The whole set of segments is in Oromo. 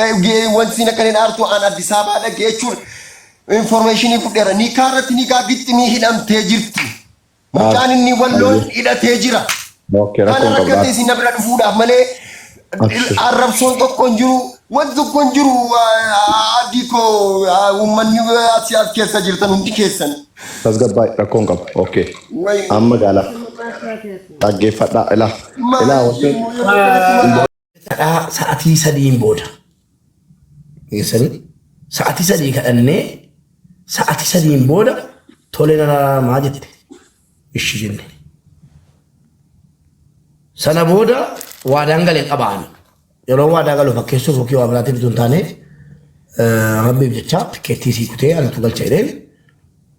wanti na kanneen aartuu aan Addis Ababaa dhaqee jechuun information fudheera ni kaarratti ni gaagixximii hidhamtee jirti. Mucaan inni walloon hidhatee jira. Kana rakkatee isin bira dhufuudhaaf malee arrabsoon tokko hin jiru. Wanti tokko hin jiru adii koo uummanni as keessa jirtan hundi keessan. Tasgabbaa'e rakkoon qaba. Okay. Amma gaala. Dhaggeeffadhaa ilaa. Sa'aatii sadiin booda. Geessanii sa'aatii sadii kadhannee sa'aatii sadiin booda tolee maa jette ishii jenne. Sana booda waadaan galee qabaan. Yeroo waadaa galu fakkeessuuf yookiin waa biraatiif tun taane rabbiif jecha tikkeettii sii kutee anatu galcha jedheen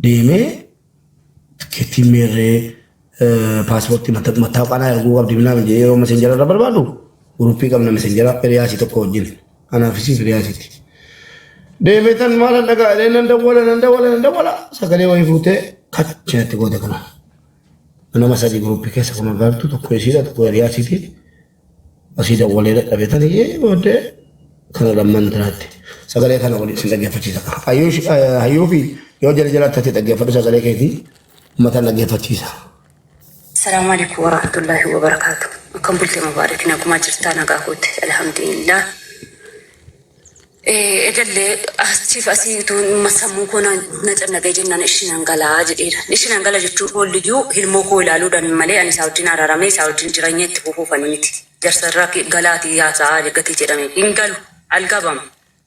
deemee tikkeettii meerree paaspoortii mattaaqanaa erguu qabdi minaa yeroo mesenjera irra barbaadu guruppii qabna mesenjera firiyaasii tokko wajjin anaafisii firiyaasiiti. Deemee tan maal dhagaa nan dawwala sagalee wayii fuutee kachinatti goote kana. Nama sadii guruppii keessa kun agartu tokko isiidha tokko firiyaasiiti. Asii dawwalee dadhabetanii booddee kana lamman tiraatti. Sagalee kana waliin sin dhaggeeffachiisa. Hayyuu fi yoo jala jalaatti dhaggeeffadhu sagalee keetii uummata dhaggeeffachiisa. Assalamu alaikum warahmatullahi wabarakatuh. Akkam bultee mubaarak naguma jirtaa nagaa kootti alhamdulillah. Ejallee asiif asiituun masammuu koo na cannagee jennaan ishiin galaa jedheera. Ishiin gala jechuun boolliyyuu hilmoo koo ilaaluudhaan malee ani isaa wajjin araaramee isaa wajjin jireenya itti fufuufanii miti. Jarsarraa galaatii yaasaa gatii jedhame hin galu algabama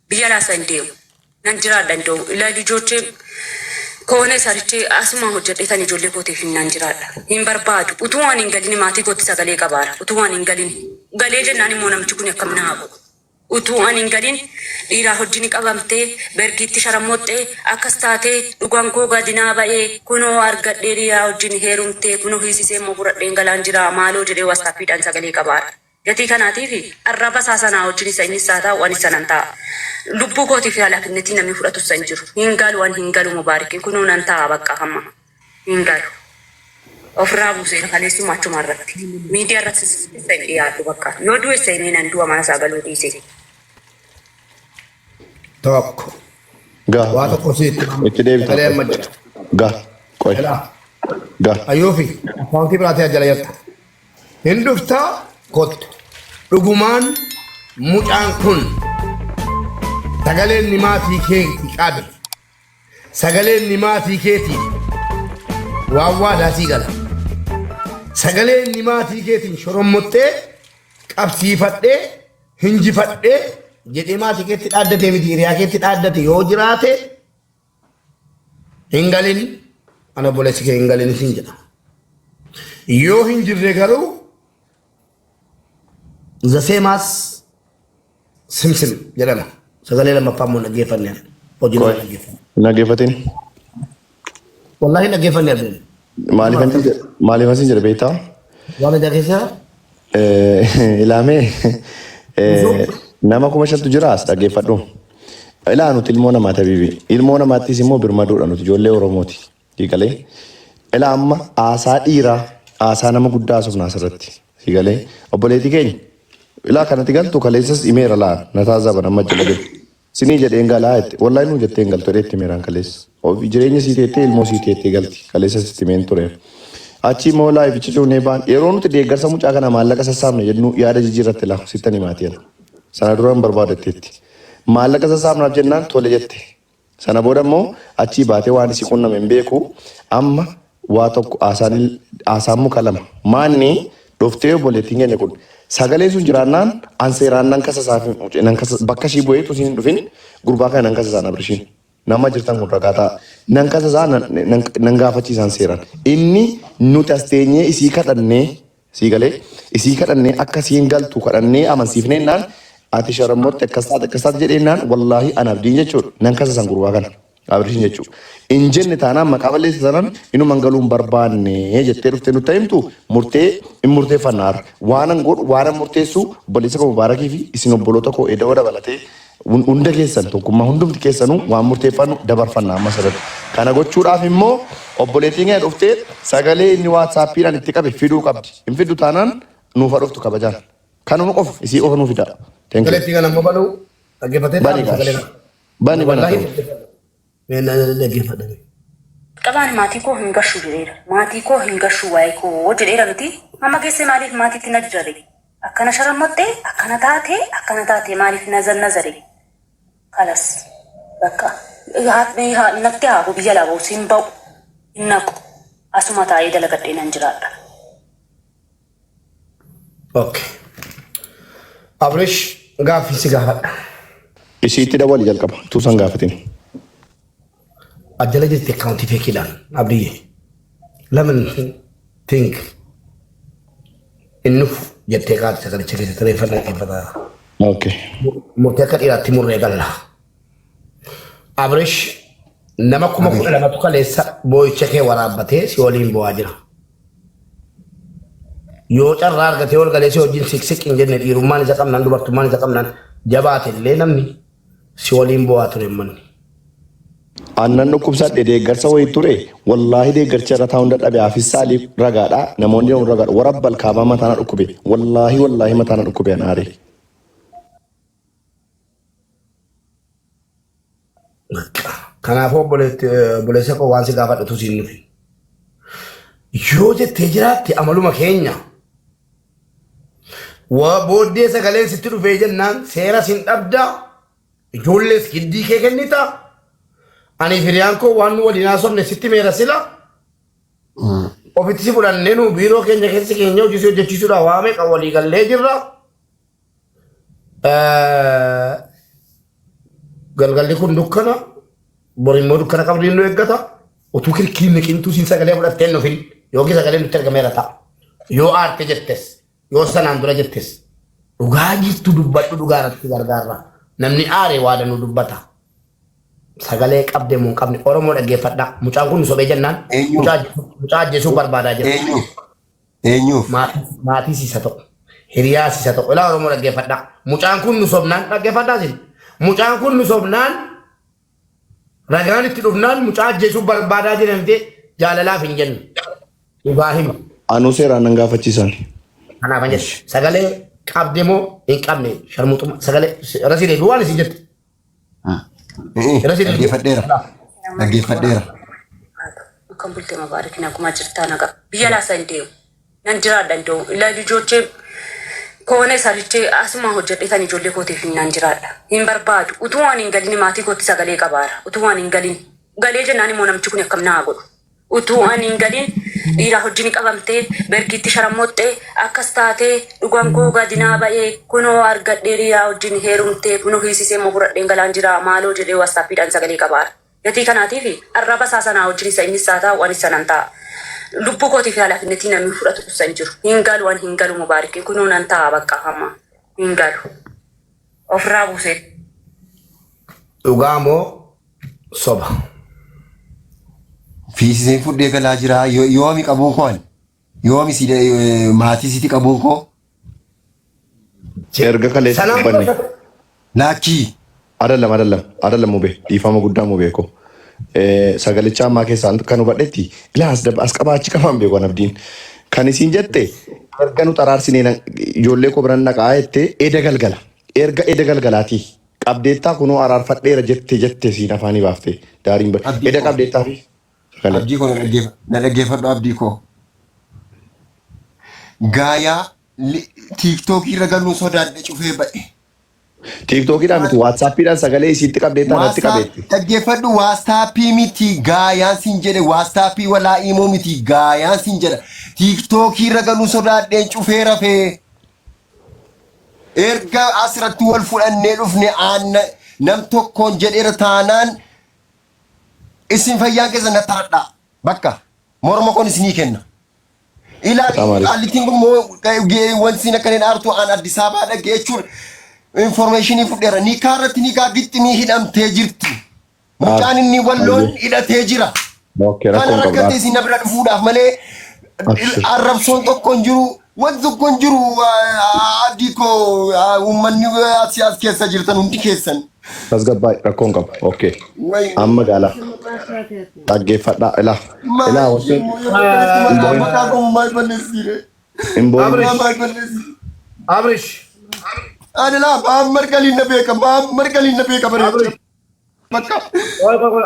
biyya laasa hin deemu nan jiraadha hin deemu ilaalii ijoollee koone sarichee asuma hojjedheetan ijoollee kootiif hin nan jiraadha hin barbaadu utuu waan hin galin maatii kootti sagalee qabaara utuu waan hin galin galee jennaan immoo namichi kun akkam na hafu utuu waan hin galin dhiiraa hojii qabamtee bergiitti sharammoxxee akkas taatee dhugaan koo gadinaa ba'ee kunoo argadhee dhiiraa hojii heerumtee kunoo hiisisee immoo fudhadheen galaan jira maaloo jedhee wastaappiidhaan sagalee qabaara. Gatii kanaatiif arraba saasanaa wajjin isa inni isaa taa'u waan isa nan ta'a. Lubbuu kootiif haala kennetii namni fudhatu isa hin jiru. Hin galu waan hin galu mubaarikii kunuu nan ta'a bakka hamma. Hin galu. Ofirraa buusee kaleessuma achuma irratti. Miidiyaa irratti isa hin dhiyaatu bakka. Yoo du'e isa inni nan du'a mana isaa galuu dhiise. Tokko. Gaa. Waa tokko itti deebita. Kalee amma jira. Gaa. Qoy. Gaa. Hayyuu fi akkaawuntii biraatee jala jirta. Hin dhuftaa kottu. Dhugumaan mucaan kun sagaleen nimaatii keetii qabe. Sagaleen nimaatii keetii waawwaa daasii gala. Sagaleen nimaatii keetiin shorommottee qabsiifadhee hinjifadhee jedhee maatii keetti dhaaddatee miti hiriyaa keetti dhaaddate yoo jiraate hin galin ana boleessi kee hin galin siin jedha. Yoo hin jirre garuu zaseemaas simsim jedhama. Sagalee lammaffaa immoo dhaggeeffanneen hojii nama dhaggeeffanne. Dhaggeeffatin. Wallaahi dhaggeeffanneen. Maaliif asin jedhe beektaa? Waan ajaa keessaa? Ilaamee nama 5,000 jira as dhaggeeffadhu. Ilaa nuti ilmoo namaa tabiibi. Ilmoo namaattis immoo birmaduudha nuti ijoollee Oromooti. Hiikalee. Ilaa amma aasaa dhiiraa aasaa nama guddaa asofna asirratti. Hiikalee. Obboleetii keenya. Ilaa kanatti galtu kaleessas imeera laa na taazaba nama jala galu. Sinii jedheen galaa itti wallaahi nuu jetteen galtu dheetti imeeraan kaleessa. Jireenya sii teettee ilmoo sii teettee galti. Kaleessas itti imeen ture. Achi immoo laayifichi cuunee baan yeroo nuti deeggarsa mucaa kana maallaqa sassaabne jennu yaada jijjiirratti laa sittani maatii sana duraan barbaadatteetti. Maallaqa sassaabnaaf jennaan tole jette. Sana booda immoo achii baatee waan isii qunname hin beeku amma waa tokko aasaan muka lama. Maanni dhoftee obboleettiin keenya kun sagalee sun jiraannaan anseeraan nan kasa saafin bakka ishii bu'eetu siin dhufin gurbaa kana nan kasa isaan abrishiin. Nama jirtan kun ragaataa nan kasa isaa nan gaafachiisan seeran. Inni nuti as teenyee isii kadhannee sii galee isii kadhannee akka siin galtu kadhannee amansiifneennaan ati sharammotti akkas jedheennaan wallaahi an abdiin jechuudha nan kasa san gurbaa kana abrishiin jechuudha. Injenne taanaan maqaa balleessa sanan inu mangaluun barbaanne jettee dhuftee nutti himtu murtee hin murteeffannaar waanan godhu waanan murteessu obboleessa koo mubaarakii fi isin obboloota koo eda'oo dabalatee hunda keessan tokkummaa hundumti keessanuu waan murteeffannu dabarfanna amma sirriitti. Kana gochuudhaaf immoo obboleettiin keenya dhuftee sagalee inni waatsaappiidhaan itti qabe fiduu qabdi. Hin fiddu taanaan nuufa dhuftu kabajaan. Kanuma qofa isii qofa nuu fida. Obboleettii kana immoo baluu Dhaggeeffatee Bani sagalee gaaf. Bani bana wallahi ta'u. dhaggeeffadhame. Qabaan maatii koo hin gashu jedheera. Maatii koo hin gashu waa'ee koo jedheera miti. Amma geesse maaliif maatiitti na dirare? Akkana sharammattee akkana taate maaliif nazare? Kalas bakka natti haa biyya laa ba'u siin ba'u hin naqu asuma taa'ee dalagadhee nan jiraadha. Okay. Abrish gaaffii si gaafadha. Isiitti dawwali jalqaba. Tuusan gaafatin. Ajjala jirti akkaawuntii feekiidhaan abdiyye. Lamin think innuuf jettee qaati sagalicha keessatti reeffannaa dhaggeeffataa. Okay. Murtee akka dhiiraatti murree galla. Abrish nama 12,000 kaleessa boo'icha kee waraabbatee si waliin bu'aa jira. Yoo carraa argatee ol galee si wajjin siqsiq hin jenne dhiirummaan isa qabnaan dubartummaan isa qabnaan jabaate illee namni si waliin bu'aa ture manni. Aannan dhukkubsadhe deeggarsa wayii ture. Wallaahi deeggarcha irra taa'uun dadhabee hafisaalii ragaadha. Namoonni jedhamu ragaadha. Warabbal kaabaa mataana dhukkube. Wallaahi mataana dhukkube anaare. Kanaafuu obboleessa koo waan si gaafadhatu siin nufi. Yoo jettee jiraatte amaluma keenya. Waa booddee sagaleen sitti dhufee jennaan seera sin dhabdaa. Ijoollees giddii kee kennita. Ani firiyaan koo waan nu waliin haasofne sitti meera sila. Ofitti si fudhannee nu biiroo keenya keessi keenya hojii hojjechiisuudhaan waa meeqa walii gallee jirra. Galgalli kun dukkana. Borimmoo dukkana qabdiin nu eeggata. Utuu kirkiinni qintuu siin sagalee fudhattee nufin. Yookiin sagalee nutti argameera ta'a. Yoo aarte jettes. Yoo sanaan dura jettes. Dhugaa jirtu dubbadhu dhugaa irratti gargaarra. Namni aare waada nu dubbata. Sagalee qabdee moo hin qabne Oromoo dhaggeeffadha. Mucaan kun sobee jennaan. Mucaa ajjeesuu barbaadaa jira. Eenyuuf? Maatii siisa ta'u. Hiriyaa siisa ta'u. Ilaa Oromoo dhaggeeffadha. Mucaan kun nu sobnaan dhaggeeffadhaa jiru. Mucaan kun nu sobnaan ragaan itti dhufnaan mucaa ajjeesuu barbaadaa jiramtee jaalalaaf hin jennu. Dhugaa hima. Anuu seeraan nan gaafachiisan. Kanaaf hin jettu. Sagalee qabdee moo hin qabne sharmuuxuma sagalee rasiilee duwwaan isin jettu. Dhaggeeffadheera. Kan bultee mabaarakina akkuma jirtaa nagaa. Biyya laasaa hin deemu. Nan jiraadha hin deemu. Ilaa ijoollee koone sarichee asuma hojjedheetan ijoollee kootiif nan jiraadha. Hin barbaadu. Utuu waan hin galin maatii kootti sagalee qabaara. Utuu waan hin galin. Galee jennaan immoo namichi kun akkam naa godhu. Utuu waan hin galin dhiiraa hojiin qabamtee bergiitti sharammoxxee akkas taatee dhugaan koo gadinaa ba'ee kunoo argadhee dhiiraa hojiin heerumtee kunoo hiisisee immoo fudhadheen galaan jira maaloo jedhee waastaappiidhaan sagalee qabaara. Gatii kanaatiif arraba isaa sanaa hojiin isa inni isaa ta'a waan isa nan ta'a. Lubbuu kootiif halaafinnetii namni fudhatu kussa hin jiru. Hin galu waan hin galu mubaarikee kunoo nan ta'a bakka hamma hin galu. Ofirraa buusee. Dhugaa moo soba? Fiisiseen fudhee galaa jira. Yoomi qabuun koo yoomi maatii sitti qabuun koo. Erga kaleessa dubbanne. Laachii. Adallam mubee dhiifama guddaa mubee ko. Sagalicha ammaa keessaa kan hubadhetti ilaas as qabaa achi qabaan beeku abdiin. Kan isiin jette erga nu xaraarsinee ijoollee koo biran naqaa jettee eda galgala. Erga eda galgalaati. Qabdeettaa kunoo araarfadheera jette siin afaanii baaftee daariin bada. Eda qabdeettaa fi. Abdii koo na dhaggeeffadhu abdii koo. Gaayaa tiiktookii irra galuun sodaadhe cufee ba'e. Tiiktookidhaan miti waatsaappiidhaan sagalee isiitti qabdeettaa natti qabeetti. Dhaggeeffadhu waastaappii miti gaayaan siin jedhe waastaappii walaa immoo miti gaayaan siin jedha. Tiiktookii irra galuun sodaadheen cufee rafee. Erga asirratti wal fudhannee dhufne aanna nam tokkoon jedheera taanaan isin fayyaan keessa na taradhaa bakka morma kun isinii kenna. Ilaali qaallitiin kun wanti akka hin aartu aan Addis Ababaa dhagge jechuun informationii fudheera. Ni kaarratti ni gixximii hidhamtee jirti. Mucaan inni walloon hidhatee jira. Kana rakkatee isin na bira dhufuudhaaf malee arrabsoon tokko hin jiru. Wanti tokko hin jiru abdii koo uummanni as keessa jirtan hundi keessan. Tasgabbaa'e rakkoon qaba. Okay. Amma gaala. Dhaggeeffadhaa ilaa. Ilaa wasiin. Abrish. أنا لا مرقلي النبي مرقلي النبي كبر مكة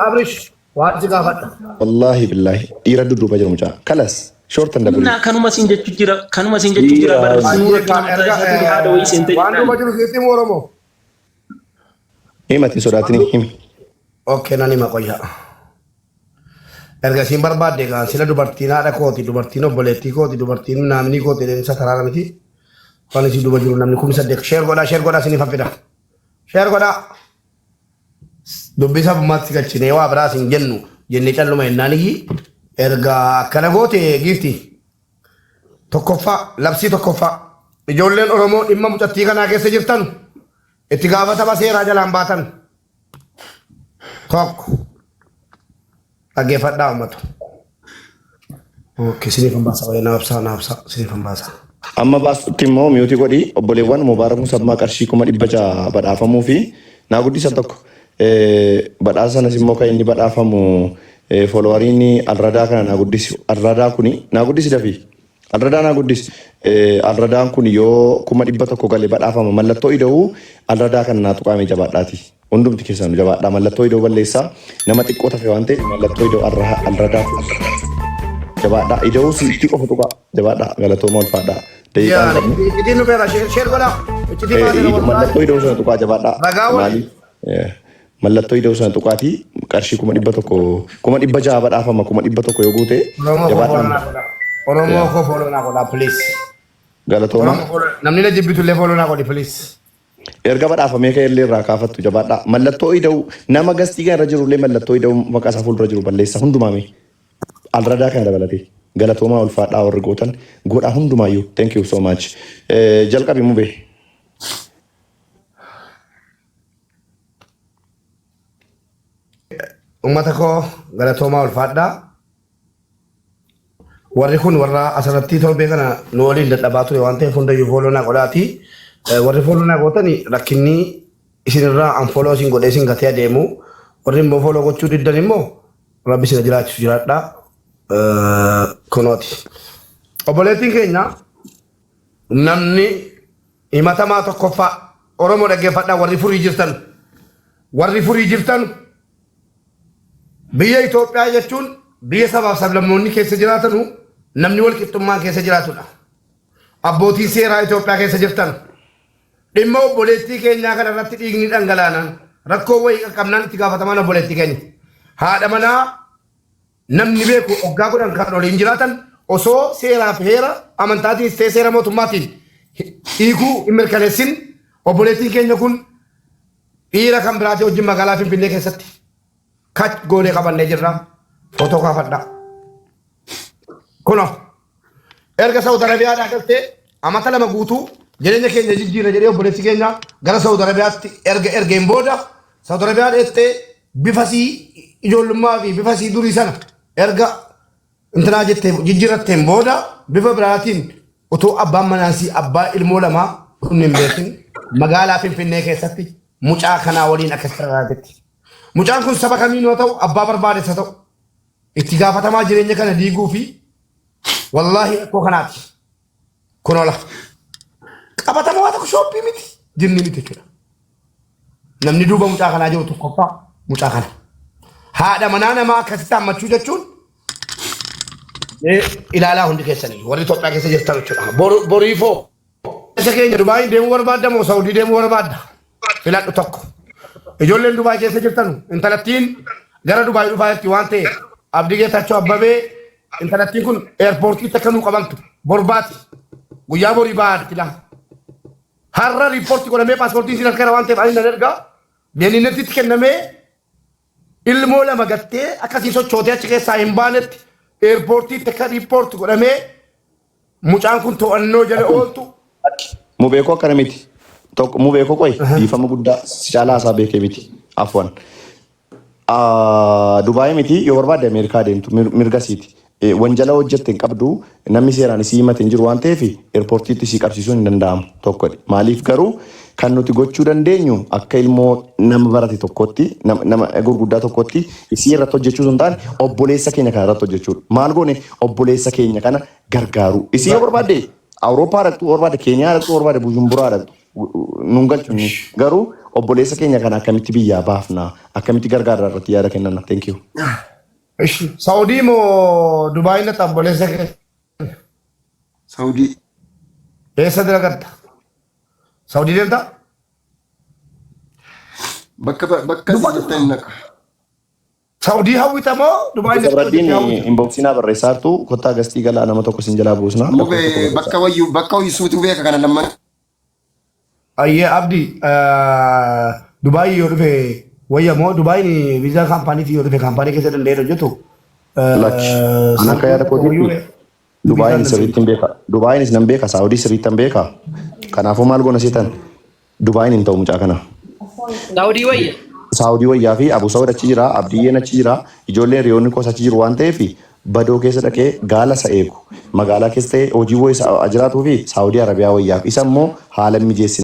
أبرش واجي قافت والله بالله يردد بجر مجا خلاص شورت ندبر Na kanuma sinja jira bar sunura kana hada wai sente وانو بجر سيتي مورمو همتي سوراتني هم أوكي ناني ما قويها erga simbar badde kan sila dubartiin haadha kooti dubartiin obboleettii kooti dubartiin namni kooti deemsa karaa miti kan isi duba jiru namni kumsa dek sheer godha sinif hafida sheer godha dubbi sabummaatti galchine waa biraa sin jennu jenne calluma hennaaniyyi erga akkana goote giifti tokkoffaa labsii tokkoffaa ijoolleen oromoo dhimma mucattii kanaa keessa jirtan itti gaafatama seeraa jalaan baatan tokko dhaggeeffadhaa ummatu. Ookee sinifan baasa wayii naafsa sinifan baasa. amma baasutti immoo miyuutii godhi obboleewwan mubaarak musammaa qarshii 600 badhaafamuu fi naa guddisa tokko badhaasa sanas immoo kan inni badhaafamu foolowariin alradaa kana naa guddisu alradaa kuni naa guddisi dafii alradaa naa guddisi alradaan kun yoo 100 galee badhaafama mallattoo ida'uu alradaa kana naa tuqaamee jabaadhaati hundumti keessan jabaadhaa mallattoo ida'uu balleessaa nama xiqqoo tafe waan ta'eef mallattoo ida'uu alradaa jabaadhaa ida'uu sitti qofa tuqa jabaadhaa galatooma ulfaadhaa. Itti nu beera sheer godha. Mallattoo ida'uu sana tuqaa jabaadhaa. Mallattoo ida'uu sana tuqaatii qarshii 100 badhaafama 100 yoo guute jabaadhaa. Oromoo koo fooloo naa godha please. Galatooma. Namni na jibbitu illee fooloo naa godhi please. Erga badhaafamee ka'e illee irraa kaafattu jabaadhaa. Mallattoo ida'uu nama gastii irra jiru illee mallattoo ida'uu maqaa isaa fuuldura jiru balleessa hundumaame. Alradaa kana dabalatee galatoomaa ulfaadhaa warri gootan godhaa hundumaayyuu thank you so much jalqabi mubee ummata koo galatoomaa ulfaadhaa warri kun warra asirratti torbee kana nu waliin dadhabaa ture waan ta'eef hundayyuu fooloo naa godhaati warri fooloo naa gootan rakkinni isinirraa an fooloo isin godhee isin gatee adeemu warri immoo fooloo gochuu diddan immoo rabbi sina jiraachisu jiraadhaa kunooti. Obboleettiin keenya namni himatamaa tokkoffaa Oromoo dhaggeeffadhaa warri furii jirtan biyya Itoophiyaa jechuun biyya sabaaf sablammoonni keessa jiraatanu namni wal qixxummaan keessa jiraatudha. Abbootiin seeraa Itoophiyaa keessa jirtan dhimma obboleettii keenyaa kana irratti dhiigni dhangalaanan rakkoo wayii qaqqabnaan itti gaafatamaan obboleettii keenya haadha manaa namni beeku oggaa godhan kan waliin jiraatan osoo seeraaf heera amantaatiin seera mootummaatiin hiikuu hin mirkaneessin obboleettiin keenya kun dhiira kan biraatii wajjin magaalaa Finfinnee keessatti kach goonee qabannee jirra footoo kaafadhaa. Kuno erga Saawud Arabiyaadhaa galtee amata 2 guutuu jireenya keenya jijjiirra jedhee obboleessi keenya gara Saawud Arabiyaatti ergeen booda Saawud Arabiyaa dheettee bifasii ijoollummaa fi bifasii durii sana erga intanaa jettee jijjiirratteen booda bifa biraatiin utuu abbaan manaasii abbaa ilmoo lamaa kunniin beekin magaalaa Finfinnee keessatti mucaa kanaa waliin akka sararaatetti. Mucaan kun saba kamiin yoo ta'u abbaa barbaades haa ta'u itti gaafatamaa jireenya kana diiguu fi wallaahi akkoo kanaati. Kun ola. Qabatamaa waa tokko shooppii miti jinni miti jechuudha. Namni duuba mucaa kanaa jiru tokkoffaa mucaa kana. Haadha manaa namaa akkasitti hammachuu jechuun ilaalaa hundi keessanii warri Itoophiyaa keessa jirtan jechuudha. Boriifoo. Isa keenya Dubaayin deemuu barbaadda moo Saawudii deemuu barbaadda? Filadhu tokko. Ijoolleen Dubaay keessa jirtan intalattiin gara Dubaay dhufaayetti waan ta'e Abdii Geetachoo Abbabee intalattiin kun eerpoortiitti akka nuu qabantu borbaati guyyaa borii baadti lama. Har'a riippoortii godhamee paaspoortiin sin harkara waan ta'eef ani nan ergaa deeminettitti kennamee ilmoo lama gattee akkasii sochootee achi keessaa hin baanetti eerpoortiitti akka riippoortii godhamee mucaan kun to'annoo jala ooltu. Mubeekoo akkana miti. Tokko mubeekoo qoy dhiifama guddaa caalaa isaa beekee miti afwan. Dubaay miti yoo barbaadde Ameerikaa deemtu mirgasiiti. Wanjala hojjette hin qabdu namni seeraan isii himate hin jiru waan ta'eef eerpoortiitti isii qabsiisuun hin danda'amu tokkodha. Maaliif garuu kan nuti gochuu dandeenyu akka ilmoo nama barate tokkotti nama gurguddaa tokkotti isii irratti hojjechuu sun taane obboleessa keenya kana irratti hojjechuudha. Maal goone obboleessa keenya kana gargaaru. Isii yoo barbaadde Awurooppaa dhaqxuu barbaadde Keeniyaa dhaqxuu barbaadde Bujumburaa dhaqxu nun galchunni. Garuu obboleessa keenya kana akkamitti biyyaa baafna akkamitti gargaarra irratti yaada kennanna. Thank you. Saudii moo Dubaay na obboleessa kee? Saudii. Eessa dalagarta? Saudii deemta? Bakka jirtan naqa. Saudii hawwita moo Dubaay na Sabraddiin inboxinaa barreessaartu kottaa gastii galaa nama tokko sin jalaa buusna. Bakka wayyu suutu beeka kana lamman. Ayyee abdi Dubaay yoo dhufe wayya moo Dubaay viizaa kaampaaniiti yoo dhufe kaampaanii keessa danda'ee hojjetu. Lakki. An akka yaada kootiitti Dubaayin sirriitti hin beeka. Dubaayinis nan beeka. Saawudii sirriitti hin beeka. Kanaafuu maal goona seetan? Dubaayin hin ta'u mucaa kana. Saudii wayya. Saawudii wayyaa fi Abu Saawud achi jira, Abdiyyeen achi jira, ijoolleen hiriyoonni koos achi jiru waan ta'eef badoo keessa dhaqee gaala isa eegu. Magaalaa keessa ta'ee hojii wayii ajiraatuu fi Saawudii Arabiyaa wayyaaf isa immoo haala mijeessi.